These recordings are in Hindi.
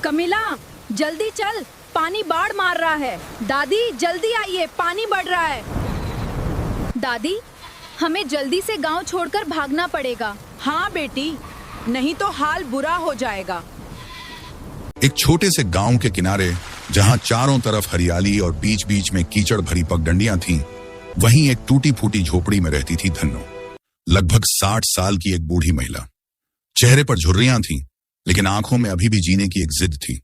कमिला, जल्दी चल, पानी बाढ़ मार रहा है। दादी जल्दी आइए, पानी बढ़ रहा है। दादी, हमें जल्दी से गांव छोड़कर भागना पड़ेगा। हाँ बेटी, नहीं तो हाल बुरा हो जाएगा। एक छोटे से गांव के किनारे, जहां चारों तरफ हरियाली और बीच बीच में कीचड़ भरी पगडंडियां थीं, वहीं एक टूटी फूटी झोपड़ी में रहती थी धन्नो। लगभग 60 साल की एक बूढ़ी महिला। चेहरे पर झुर्रियां थीं, लेकिन आंखों में अभी भी जीने की एक जिद थी।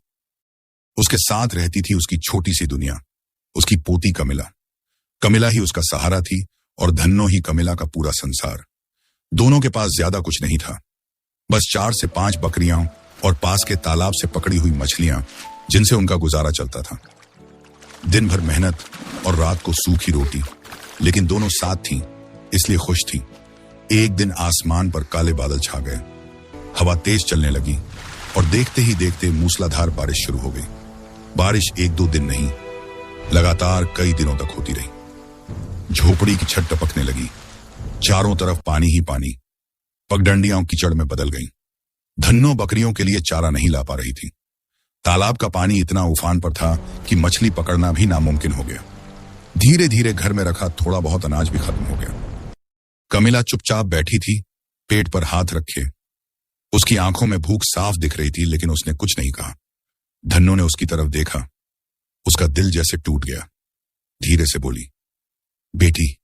उसके साथ रहती थी उसकी छोटी सी दुनिया, उसकी पोती कमिला। कमिला ही उसका सहारा थी और धन्नो ही कमिला का पूरा संसार। दोनों के पास ज्यादा कुछ नहीं था, बस 4 से 5 बकरियां और पास के तालाब से पकड़ी हुई मछलियां, जिनसे उनका गुजारा चलता था। दिन भर मेहनत और रात को सूखी रोटी, लेकिन दोनों साथ थीं, इसलिए खुश थीं। एक दिन आसमान पर काले बादल छा गए, हवा तेज चलने लगी और देखते ही देखते मूसलाधार बारिश शुरू हो गई। बारिश 1-2 दिन नहीं, लगातार कई दिनों तक होती रही। झोपड़ी की छत टपकने लगी, चारों तरफ पानी ही पानी। पगडंडियां कीचड़ में बदल गईं। धन्नो बकरियों के लिए चारा नहीं ला पा रही थी। तालाब का पानी इतना उफान पर था कि मछली पकड़ना भी नामुमकिन हो गया। धीरे धीरे घर में रखा थोड़ा बहुत अनाज भी खत्म हो गया। कमिला चुपचाप बैठी थी, पेट पर हाथ रखे। उसकी आंखों में भूख साफ दिख रही थी, लेकिन उसने कुछ नहीं कहा। धन्नो ने उसकी तरफ देखा, उसका दिल जैसे टूट गया। धीरे से बोली, बेटी,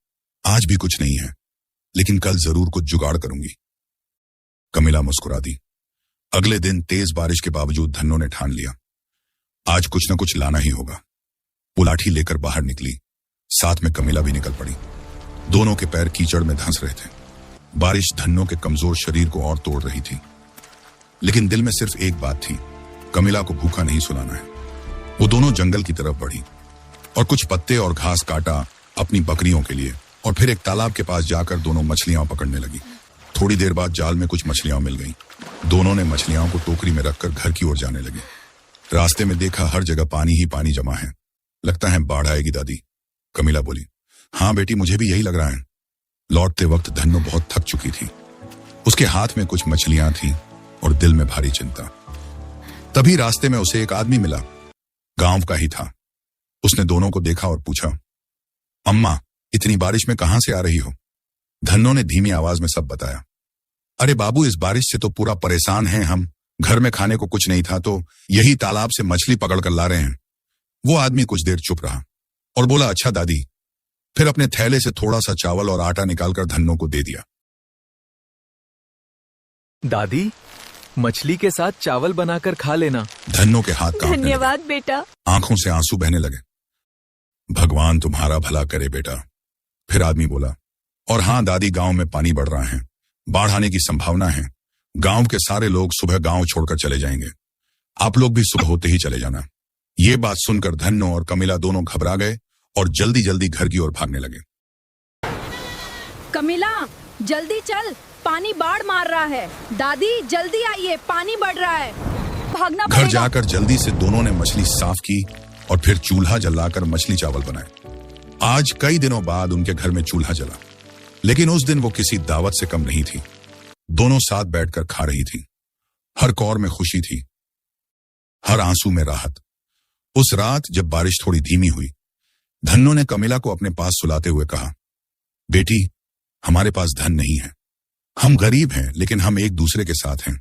आज भी कुछ नहीं है, लेकिन कल जरूर कुछ जुगाड़ करूंगी। कमिला मुस्कुरा दी। अगले दिन तेज बारिश के बावजूद धन्नो ने ठान लिया, आज कुछ न कुछ लाना ही होगा। वो लाठी लेकर बाहर निकली, साथ में कमिला भी निकल पड़ी। दोनों के पैर कीचड़ में धंस रहे थे। बारिश धन्नो के कमजोर शरीर को और तोड़ रही थी, लेकिन दिल में सिर्फ एक बात थी, कमिला को भूखा नहीं सुलाना है। वो दोनों जंगल की तरफ बढ़ी और कुछ पत्ते और घास काटा अपनी बकरियों के लिए, और फिर एक तालाब के पास जाकर दोनों मछलियां पकड़ने लगी। थोड़ी देर बाद जाल में कुछ मछलियां मिल गईं। दोनों ने मछलियां को टोकरी में रखकर घर की ओर जाने लगे। रास्ते में देखा हर जगह पानी ही पानी जमा है। लगता है बाढ़ आएगी दादी, कमिला बोली। हाँ बेटी, मुझे भी यही लग रहा है। लौटते वक्त धन्नो बहुत थक चुकी थी। उसके हाथ में कुछ मछलियां थीं और दिल में भारी चिंता। तभी रास्ते में उसे एक आदमी मिला, गांव का ही था। उसने दोनों को देखा और पूछा, अम्मा, इतनी बारिश में कहां से आ रही हो? धन्नो ने धीमी आवाज में सब बताया। अरे बाबू, इस बारिश से तो पूरा परेशान हैं हम। घर में खाने को कुछ नहीं था, तो यही तालाब से मछली पकड़ कर ला रहे हैं। वो आदमी कुछ देर चुप रहा और बोला, अच्छा दादी। फिर अपने थैले से थोड़ा सा चावल और आटा निकालकर धन्नो को दे दिया। दादी, मछली के साथ चावल बनाकर खा लेना। धन्नो के हाथ कांपने लगे। धन्यवाद बेटा। आंखों से आंसू बहने लगे। भगवान तुम्हारा भला करे बेटा। फिर आदमी बोला, और हाँ दादी, गांव में पानी बढ़ रहा है, बाढ़ आने की संभावना है। गांव के सारे लोग सुबह गांव छोड़कर चले जाएंगे। आप लोग भी सुबह होते ही चले जाना। ये बात सुनकर धन्नो और कमिला दोनों घबरा गए और जल्दी जल्दी घर की ओर भागने लगे। कमिला, जल्दी चल, पानी बाढ़ मार रहा है। दादी जल्दी आइए, पानी बढ़ रहा है, भागना घर पड़ेगा। जाकर जल्दी से दोनों ने मछली साफ की और फिर चूल्हा जलाकर मछली चावल बनाए। आज कई दिनों बाद उनके घर में चूल्हा जला, लेकिन उस दिन वो किसी दावत से कम नहीं थी। दोनों साथ बैठकर खा रही थी। हर कौर में खुशी थी, हर आंसू में राहत। उस रात जब बारिश थोड़ी धीमी हुई, धन्नो ने कमिला को अपने पास सुलाते हुए कहा, बेटी, हमारे पास धन नहीं है, हम गरीब हैं, लेकिन हम एक दूसरे के साथ हैं।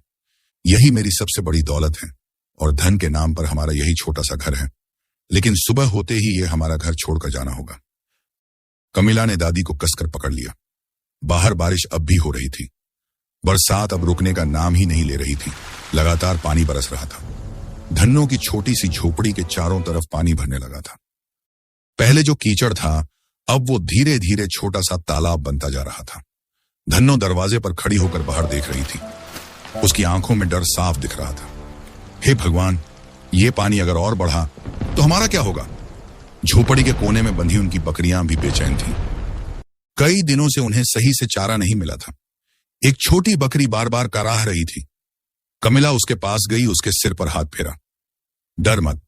यही मेरी सबसे बड़ी दौलत है, और धन के नाम पर हमारा यही छोटा सा घर है, लेकिन सुबह होते ही ये हमारा घर छोड़कर जाना होगा। कमिला ने दादी को कसकर पकड़ लिया। बाहर बारिश अब भी हो रही थी। बरसात अब रुकने का नाम ही नहीं ले रही थी। लगातार पानी बरस रहा था। धन्नो की छोटी सी झोपड़ी के चारों तरफ पानी भरने लगा था। पहले जो कीचड़ था, अब वो धीरे धीरे छोटा सा तालाब बनता जा रहा था। धन्नो दरवाजे पर खड़ी होकर बाहर देख रही थी। उसकी आंखों में डर साफ दिख रहा था। हे भगवान, ये पानी अगर और बढ़ा तो हमारा क्या होगा? झोपड़ी के कोने में बंधी उनकी बकरियां भी बेचैन थीं। कई दिनों से उन्हें सही से चारा नहीं मिला था। एक छोटी बकरी बार बार कराह रही थी। कमिला उसके पास गई, उसके सिर पर हाथ फेरा। डर मत,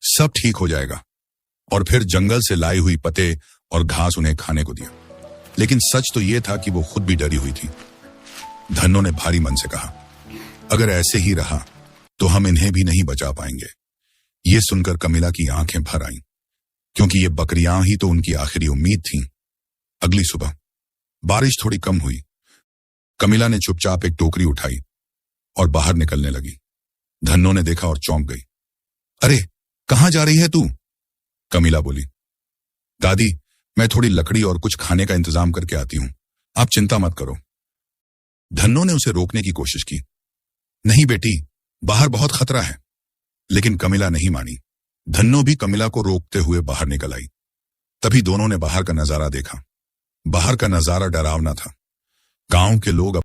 सब ठीक हो जाएगा। और फिर जंगल से लाई हुई पत्ते और घास उन्हें खाने को दिया। लेकिन सच तो यह था कि वो खुद भी डरी हुई थी। धन्नो ने भारी मन से कहा, अगर ऐसे ही रहा तो हम इन्हें भी नहीं बचा पाएंगे। ये सुनकर कमिला की आंखें भर आईं, क्योंकि ये बकरियां ही तो उनकी आखिरी उम्मीद थीं। अगली सुबह बारिश थोड़ी कम हुई। कमिला ने चुपचाप एक टोकरी उठाई और बाहर निकलने लगी। धन्नो ने देखा और चौंक गई। अरे, कहां जा रही है तू? कमिला बोली। दादी, मैं थोड़ी लकड़ी और कुछ खाने का इंतजाम करके आती हूं, आप चिंता मत करो। धन्नो ने उसे रोकने की कोशिश की। नहीं बेटी, बाहर बहुत खतरा है। लेकिन कमिला नहीं मानी। धन्नो भी कमिला को रोकते हुए बाहर निकल आई। तभी दोनों ने बाहर का नजारा देखा। बाहर का नजारा डरावना था। गांव के लोग